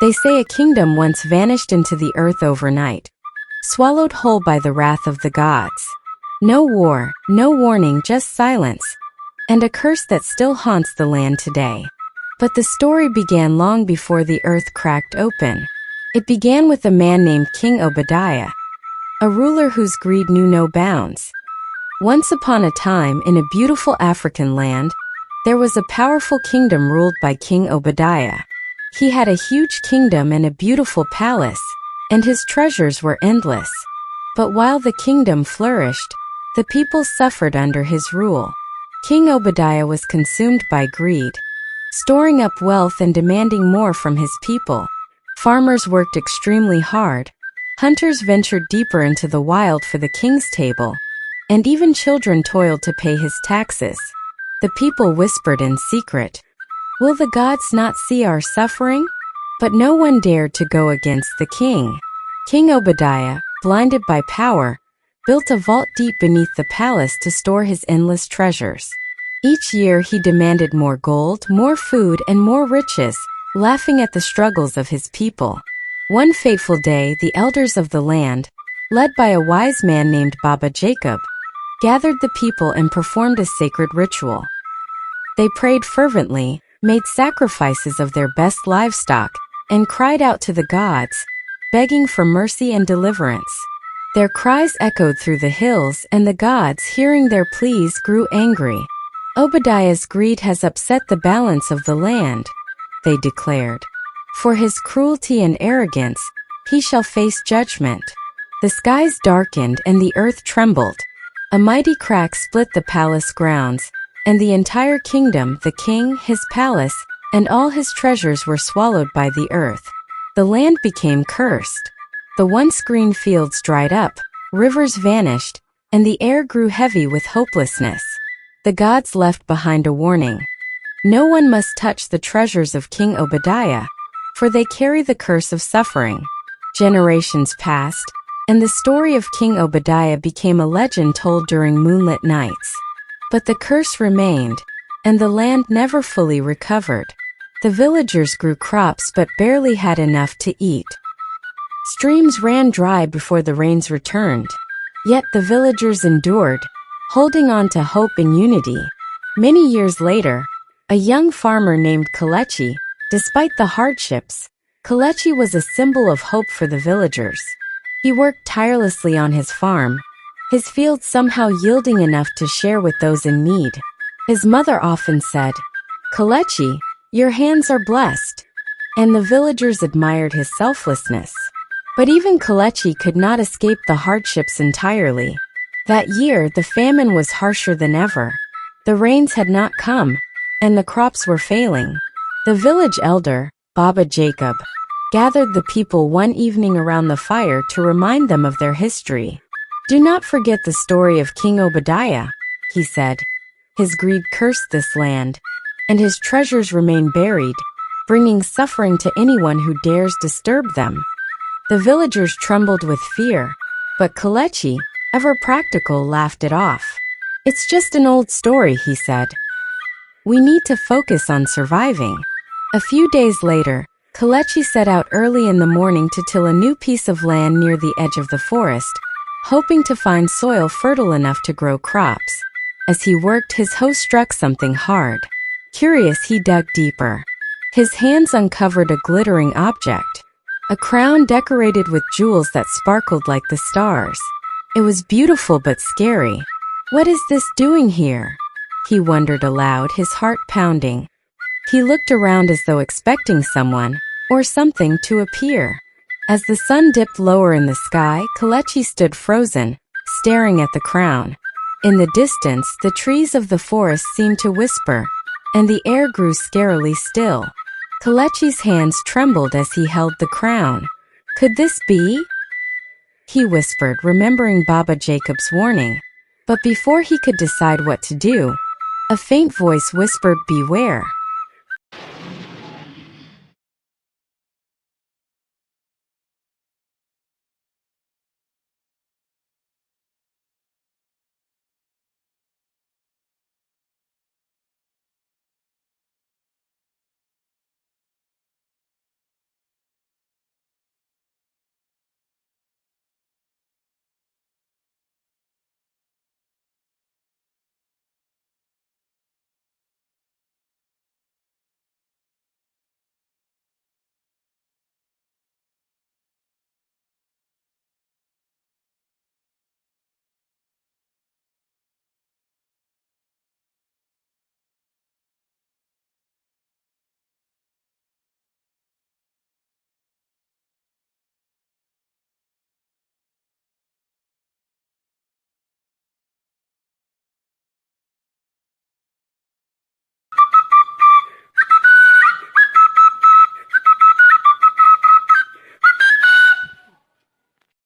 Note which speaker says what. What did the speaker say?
Speaker 1: They say a kingdom once vanished into the earth overnight, swallowed whole by the wrath of the gods. No war, no warning, just silence, and a curse that still haunts the land today. But the story began long before the earth cracked open. It began with a man named King Obadiah, a ruler whose greed knew no bounds. Once upon a time, in a beautiful African land, there was a powerful kingdom ruled by King Obadiah. He had a huge kingdom and a beautiful palace, and his treasures were endless. But while the kingdom flourished, the people suffered under his rule. King Obadiah was consumed by greed, storing up wealth and demanding more from his people. Farmers worked extremely hard, hunters ventured deeper into the wild for the king's table, and even children toiled to pay his taxes. The people whispered in secret, "Will the gods not see our suffering?" But no one dared to go against the king. King Obadiah, blinded by power, built a vault deep beneath the palace to store his endless treasures. Each year he demanded more gold, more food, and more riches, laughing at the struggles of his people. One fateful day, the elders of the land, led by a wise man named Baba Jacob, gathered the people and performed a sacred ritual. They prayed fervently, made sacrifices of their best livestock, and cried out to the gods, begging for mercy and deliverance. Their cries echoed through the hills, and the gods, hearing their pleas, grew angry. "Obadiah's greed has upset the balance of the land," they declared. "For his cruelty and arrogance, he shall face judgment." The skies darkened and the earth trembled. A mighty crack split the palace grounds, and the entire kingdom, the king, his palace, and all his treasures were swallowed by the earth. The land became cursed. The once green fields dried up, rivers vanished, and the air grew heavy with hopelessness. The gods left behind a warning. No one must touch the treasures of King Obadiah, for they carry the curse of suffering. Generations passed, and the story of King Obadiah became a legend told during moonlit nights. But the curse remained, and the land never fully recovered. The villagers grew crops but barely had enough to eat. Streams ran dry before the rains returned. Yet the villagers endured, holding on to hope and unity. Many years later, a young farmer named Kelechi, despite the hardships, Kelechi was a symbol of hope for the villagers. He worked tirelessly on his farm, his fields somehow yielding enough to share with those in need. His mother often said, "Kelechi, your hands are blessed," and the villagers admired his selflessness. But even Kelechi could not escape the hardships entirely. That year, the famine was harsher than ever. The rains had not come, and the crops were failing. The village elder, Baba Jacob, gathered the people one evening around the fire to remind them of their history. "Do not forget the story of King Obadiah," he said. "His greed cursed this land, and his treasures remain buried, bringing suffering to anyone who dares disturb them." The villagers trembled with fear, but Kelechi, ever practical, laughed it off. "It's just an old story," he said. "We need to focus on surviving." A few days later, Kelechi set out early in the morning to till a new piece of land near the edge of the forest, hoping to find soil fertile enough to grow crops. As he worked, his hoe struck something hard. Curious, he dug deeper. His hands uncovered a glittering object, a crown decorated with jewels that sparkled like the stars. It was beautiful but scary. "What is this doing here?" he wondered aloud, his heart pounding. He looked around as though expecting someone or something to appear. As the sun dipped lower in the sky, Kelechi stood frozen, staring at the crown. In the distance, the trees of the forest seemed to whisper, and the air grew scarily still. Kelechi's hands trembled as he held the crown. "Could this be?" he whispered, remembering Baba Jacob's warning. But before he could decide what to do, a faint voice whispered, "Beware."